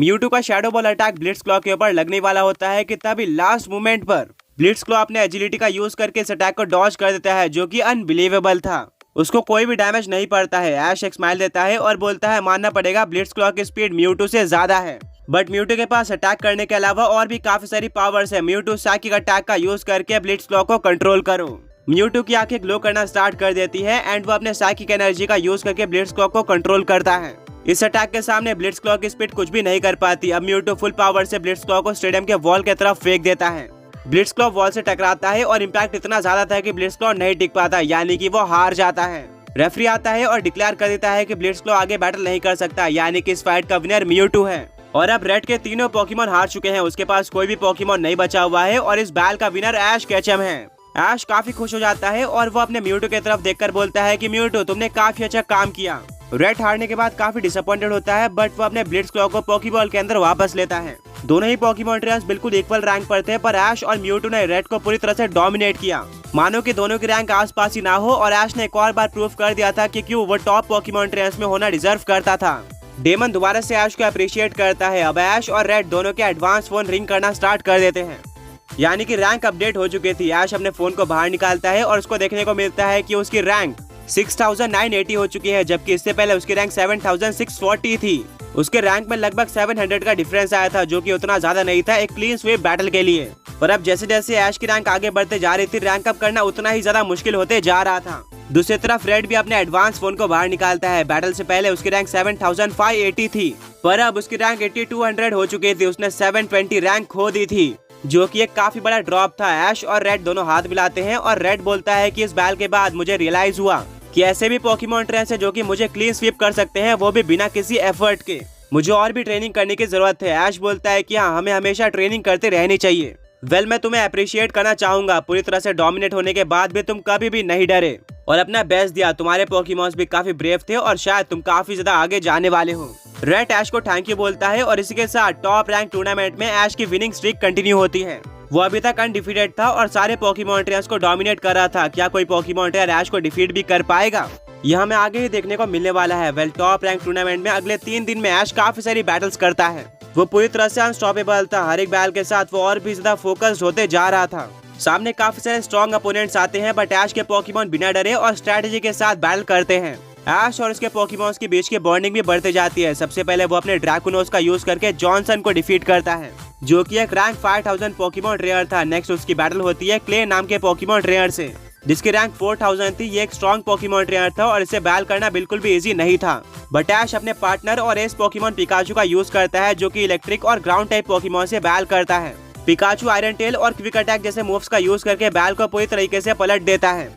Mewtwo का shadow ball attack ब्लिट्ज़क्लॉ के ऊपर लगने वाला होता है कि तभी लास्ट मोमेंट पर ब्लिट्ज़क्लॉ अपने एजिलिटी का यूज करके इस अटैक को डॉज कर देता है, जो कि अनबिलीवेबल था। उसको कोई भी डैमेज नहीं पड़ता है। ऐश एक स्माइल देता है और बोलता है मानना पड़ेगा ब्लिट्ज़क्लॉ की स्पीड म्यूटू से ज्यादा है, बट म्यूटू के पास अटैक करने के अलावा और भी काफी सारी पावर्स है। म्यूटू साइकिक अटैक का यूज करके ब्लिट्ज़क्लॉ को कंट्रोल करो। म्यूटू की आंखें ग्लो करना स्टार्ट कर देती है एंड वो अपने साइकिक एनर्जी का यूज करके ब्लिट्ज़क्लॉ को कंट्रोल करता है। इस अटैक के सामने ब्लिट्ज़क्लॉ की स्पीड कुछ भी नहीं कर पाती। अब म्यूटू फुल पावर से ब्लिट्ज़क्लॉ को स्टेडियम के वॉल की तरफ फेंक देता है। ब्लिट्ज़क्लॉ वॉल से टकराता है और इम्पैक्ट इतना ज्यादा था कि ब्लिट्ज़क्लॉ नहीं टिक पाता, यानी कि वो हार जाता है। रेफरी आता है और डिक्लेयर कर देता है कि ब्लिट्ज़क्लॉ आगे बैटल नहीं कर सकता, यानी कि इस फाइट का विनर म्यूटू है। और अब रेड के तीनों पोकेमॉन हार चुके हैं, उसके पास कोई भी पोकेमॉन नहीं बचा हुआ है और इस बैल का विनर ऐश केचम है। ऐश काफी खुश हो जाता है और वो अपने म्यूटू की तरफ देखकर बोलता है कि म्यूटू तुमने काफी अच्छा काम किया। रेड हारने के बाद काफी डिसअपॉइंटेड होता है, बट वो अपने ब्लिट्ज़क्लॉ को पोकेबॉल के अंदर वापस लेता है। दोनों ही पोकेमॉन ट्रेनर्स बिल्कुल इक्वल रैंक पर थे, पर ऐश और म्यूटू ने रेड को पूरी तरह से डोमिनेट किया। मानो कि दोनों की रैंक आसपास ही ना हो, और ऐश ने एक और बार प्रूव कर दिया था कि क्यों वो टॉप पोकेमॉन ट्रेनर्स में होना डिजर्व करता था। डेमन दोबारा से ऐश को अप्रिशिएट करता है। अब ऐश और रेड दोनों के एडवांस फोन रिंग करना स्टार्ट कर देते हैं, यानी कि रैंक अपडेट हो चुकी थी। ऐश अपने फोन को बाहर निकालता है और उसको देखने को मिलता है कि उसकी रैंक 6980 हो चुकी है, जबकि इससे पहले उसकी रैंक 7640 थी। उसके रैंक में लगभग 700 का डिफरेंस आया था, जो कि उतना ज्यादा नहीं था एक क्लीन स्वीप बैटल के लिए। पर अब जैसे जैसे ऐश की रैंक आगे बढ़ते जा रही थी, रैंक अप करना उतना ही ज्यादा मुश्किल होते जा रहा था। दूसरी तरफ रेड भी अपने एडवांस फोन को बाहर निकालता है। बैटल से पहले उसकी रैंक 7580 थी, पर अब उसकी रैंक 8200 हो चुकी थी। उसने 720 रैंक खो दी थी, जो कि एक काफी बड़ा ड्रॉप था। ऐश और रेड दोनों हाथ मिलाते हैं और रेड बोलता है कि इस बैल के बाद मुझे रियलाइज हुआ कि ऐसे भी पोकेमॉन ट्रेनर्स हैं जो कि मुझे क्लीन स्वीप कर सकते हैं, वो भी बिना किसी एफर्ट के। मुझे और भी ट्रेनिंग करने की जरूरत है। ऐश बोलता है कि हाँ, हमें हमेशा ट्रेनिंग करते रहनी चाहिए। मैं तुम्हें अप्रिशिएट करना चाहूंगा, पूरी तरह से डोमिनेट होने के बाद भी तुम कभी भी नहीं डरे और अपना बेस्ट दिया। तुम्हारे पोकेमॉन्स भी काफी ब्रेव थे और शायद तुम काफी ज्यादा आगे जाने वाले हो। रेड ऐश को थैंक यू बोलता है और इसी के साथ टॉप रैंक टूर्नामेंट में ऐश की विनिंग स्ट्रीक कंटिन्यू होती है। वो अभी तक अनडिफीटेड था और सारे पोकेमॉन ट्रेनर्स को डोमिनेट कर रहा था। क्या कोई पोकेमॉन ट्रेनर ऐश को डिफीट भी कर पाएगा? यह हमें आगे ही देखने को मिलने वाला है। टॉप रैंक टूर्नामेंट में अगले 3 दिन में ऐश काफी सारी बैटल्स करता है। वो पूरी तरह से अनस्टॉपेबल था। हर एक बैल के साथ वो और भी ज्यादा फोकस्ड होते जा रहा था। सामने काफी सारे स्ट्रॉन्ग अपोनेंट्स आते हैं, बट ऐश के पोकेमॉन बिना डरे और स्ट्रेटेजी के साथ बैटल करते हैं। ऐश और उसके पोकेमॉन्स के बीच की बॉन्डिंग भी बढ़ती जाती है। सबसे पहले वो अपने ड्रैकुनोस का यूज करके जॉनसन को डिफीट करता है, जो कि एक रैंक 5000 पोकेमॉन ट्रेनर था। नेक्स्ट उसकी बैटल होती है क्ले नाम के पोकेमॉन ट्रेनर से, जिसकी रैंक 4000 थी। ये एक स्ट्रॉन्ग पोकेमॉन ट्रेनर था और इसे बैल करना बिल्कुल भी इजी नहीं था। बट ऐश अपने पार्टनर और एस पोकेमॉन पिकाचू का यूज करता है, जो कि इलेक्ट्रिक और ग्राउंड टाइप पोकेमॉन से बैल करता है। पिकाचू आयरन टेल और क्विक अटैक जैसे मूव्स का यूज करके बैल को पूरी तरीके से पलट देता है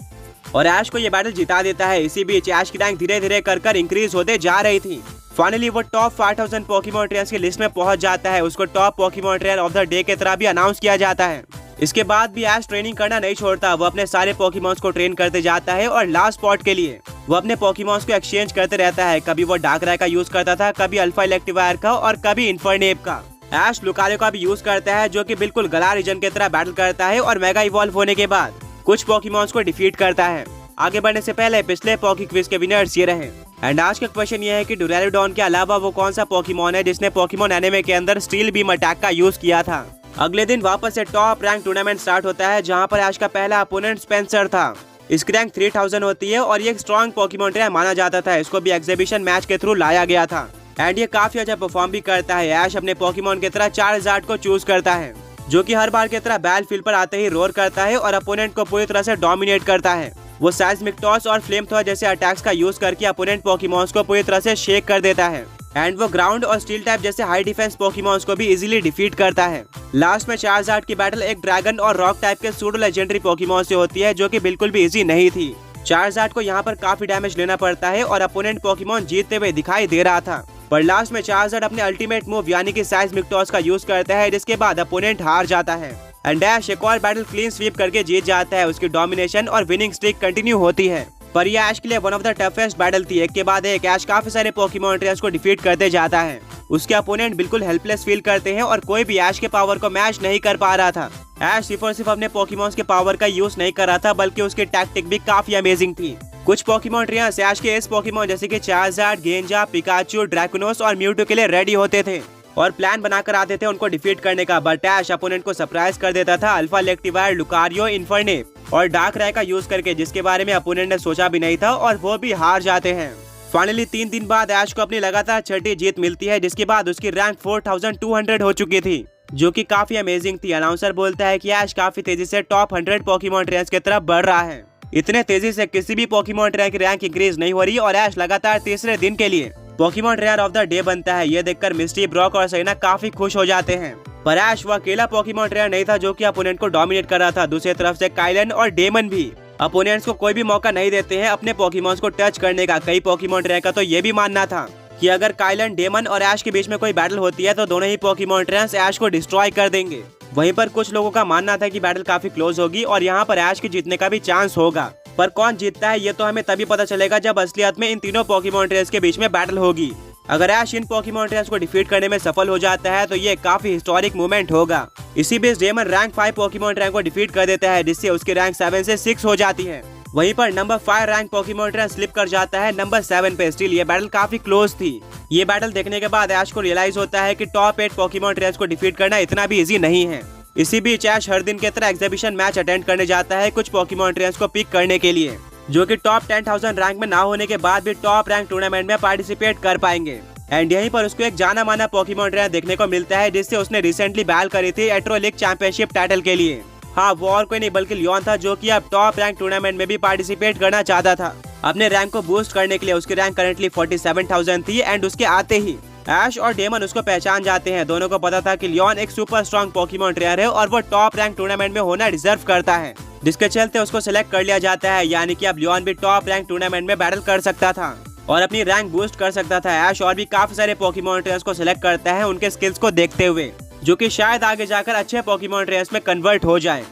और ऐश को ये बैटल जिता देता है। इसी बीच ऐश की रैंक धीरे धीरे कर इंक्रीज होते जा रही थी। फाइनली वो टॉप 5000 पोकेमॉन ट्रेनर्स की लिस्ट में पहुंच जाता है। उसको top Pokemon trainer of the day की तरह भी अनाउंस किया जाता है। इसके बाद भी ऐश ट्रेनिंग करना नहीं छोड़ता। वो अपने सारे पोकेमॉन्स को ट्रेन करते जाता है और लास्ट स्पॉट के लिए वो अपने पोकेमॉन्स को एक्सचेंज करते रहता है। कभी वो डार्कराय का यूज करता था, कभी अल्फा इलेक्ट्रिवायर का और कभी इन्फर्नेप का। ऐश लुकारियो का भी यूज करता है, जो कि बिल्कुल गला रीजन की तरह बैटल करता है और मेगा इवॉल्व होने के बाद कुछ पोकेमॉन्स को डिफीट करता है। आगे बढ़ने से पहले पिछले पोकी क्विज के विनर्स ये रहे। एंड आज का क्वेश्चन ये है कि डुरालिडॉन के अलावा वो कौन सा पोकेमॉन है जिसने पोकेमॉन एनिमे के अंदर स्टील बीम अटैक का यूज किया था। अगले दिन वापस से टॉप रैंक टूर्नामेंट स्टार्ट होता है, जहां पर आज का पहला अपोनेंट स्पेंसर था। इसकी रैंक 3000 होती है और ये एक स्ट्रॉन्ग पोकेमॉन ट्रेनर माना जाता था। इसको भी एग्जीबिशन मैच के थ्रू लाया गया था एंड ये काफी अच्छा परफॉर्म भी करता है। ऐश अपने पोकेमॉन की तरह चार्जार्ड को चूज करता है, जो कि हर बार की तरह बैल फील्ड पर आते ही रोर करता है और अपोनेंट को पूरी तरह से डोमिनेट करता है। वो साइज़मिक टॉस और फ्लेम थ्रोअर जैसे अटैक्स का यूज करके अपोनेंट पोकेमॉन्स को पूरी तरह से शेक कर देता है एंड वो ग्राउंड और स्टील टाइप जैसे हाई डिफेंस पोकेमॉन्स को भी इजीली डिफीट करता है। लास्ट में चार्जार्ड की बैटल एक ड्रैगन और रॉक टाइप के सूडो लेजेंडरी पोकेमॉन से होती है, जो कि बिल्कुल भी इजी नहीं थी। चार्जार्ड को यहाँ पर काफी डैमेज लेना पड़ता है और अपोनेंट पोकेमॉन जीतते हुए दिखाई दे रहा था, पर लास्ट में चार्जार्ड अपने अल्टीमेट मूव यानी कि साइज़मिक टॉस का यूज करता है, जिसके बाद अपोनेंट हार जाता है एंड ऐश एक और बैटल क्लीन स्वीप करके जीत जाता है। उसकी डोमिनेशन और विनिंग स्ट्रीक कंटिन्यू होती है, पर यह ऐश के लिए one of the toughest battle थी। एक के बाद एक ऐश काफी सारे पोकेमॉन ट्रेनर्स को डिफीट करते जाता है। उसके अपोनेंट बिल्कुल हेल्पलेस फील करते हैं और कोई भी ऐश के पावर को मैच नहीं कर पा रहा था। ऐश सिर्फ और सिर्फ अपने पोकेमॉन्स के पावर का यूज नहीं कर रहा था, बल्कि उसकी टैक्टिक भी काफी अमेजिंग थी। कुछ पोकेमॉन ट्रेनर्स ऐश के एस पोकेमॉन जैसे कि चार्जार्ड, गेंजा, पिकाचू, ड्रैकुनोस और म्यूटू के लिए रेडी होते थे, और प्लान बनाकर आते थे उनको डिफीट करने का, बट ऐश अपोनेंट को सरप्राइज कर देता था अल्फा इलेक्ट्रीवायर, लुकारियो, इन्फर्ने और डार्क राय का यूज करके, जिसके बारे में अपोनेंट ने सोचा भी नहीं था और वो भी हार जाते हैं। फाइनली 3 दिन बाद ऐश को अपनी लगातार 6ठी जीत मिलती है, जिसके बाद उसकी रैंक 4200 हो चुकी थी, जो कि काफी अमेजिंग थी। अनाउंसर बोलता है कि ऐश काफी तेजी से टॉप 100 पोकेमॉन ट्रेनर्स की तरफ बढ़ रहा है। इतने तेजी से किसी भी पोकेमॉन ट्रेनर की रैंक इंक्रीज नहीं हो रही और ऐश लगातार तीसरे दिन के लिए Pokemon trainer of the day बनता है। ये देखकर मिस्टी, ब्रॉक और सेरेना काफी खुश हो जाते हैं। पर ऐश वो अकेला पोकेमॉन ट्रेनर नहीं था जो कि अपोनेंट को डोमिनेट कर रहा था। दूसरी तरफ से काइलन और डेमन भी अपोनेंट्स को कोई भी मौका नहीं देते हैं अपने पोकेमॉन्स को टच करने का। कई पोकेमॉन ट्रेनर का तो ये भी मानना था कि अगर काइलन, डेमन और ऐश के बीच में कोई बैटल होती है तो दोनों ही पोकेमॉन ट्रेनर्स ऐश को डिस्ट्रॉय कर देंगे। वहीं पर कुछ लोगों का मानना था कि बैटल काफी क्लोज होगी और यहाँ पर ऐश के जीतने का भी चांस होगा। पर कौन जीतता है ये तो हमें तभी पता चलेगा जब असलियत में इन तीनों पोकेमॉन ट्रेनर्स के बीच में बैटल होगी। अगर ऐश इन पोकेमॉन ट्रेनर्स को डिफीट करने में सफल हो जाता है तो ये काफी हिस्टोरिक मोमेंट होगा। इसी बीच डेमन रैंक 5 पोकेमॉन ट्रेनर को डिफीट कर देता है, जिससे उसकी रैंक 7 से 6 हो जाती है। वहीं पर number 5 rank Pokemon trainer slip कर जाता है नंबर 7 पे। स्टिल ये बैटल काफी क्लोज थी। ये बैटल देखने के बाद ऐश को रियलाइज होता है कि टॉप 8 पोकेमॉन ट्रेनर्स को डिफीट करना इतना भी इजी नहीं है। इसी बीच ऐश हर दिन की तरह एग्जीबिशन मैच अटेंड करने जाता है कुछ पोकेमॉन ट्रेनर्स को पिक करने के लिए, जो कि टॉप 10,000 रैंक में ना होने के बाद भी टॉप रैंक टूर्नामेंट में पार्टिसिपेट कर पाएंगे। एंड यहीं पर उसको एक जाना माना पोकेमॉन ट्रेनर देखने को मिलता है, जिससे उसने रिसेंटली बैल करी थी एट्रो लीग चैंपियनशिप टाइटल के लिए। हाँ, वो और कोई नहीं बल्कि लियोन था, जो कि अब टॉप रैंक टूर्नामेंट में भी पार्टिसिपेट करना चाहता था। अपने रैंक को बूस्ट करने के लिए उसकी रैंक करंटली 47,000 थी एंड उसके आते ही ऐश और डेमन उसको पहचान जाते हैं। दोनों को पता था कि लियोन एक सुपर स्ट्रॉन्ग पोकेमॉन ट्रेनर है और वो टॉप रैंक टूर्नामेंट में होना डिजर्व करता है, जिसके चलते उसको सिलेक्ट कर लिया जाता है। यानी कि अब लियोन भी टॉप रैंक टूर्नामेंट में बैटल कर सकता था और अपनी रैंक बूस्ट कर सकता था। ऐश और भी काफी सारे पोकेमॉन ट्रेनर्स को सिलेक्ट करता है उनके स्किल्स को देखते हुए, जो कि शायद आगे जाकर अच्छे पोकेमॉन ट्रेनर्स में कन्वर्ट हो जाए।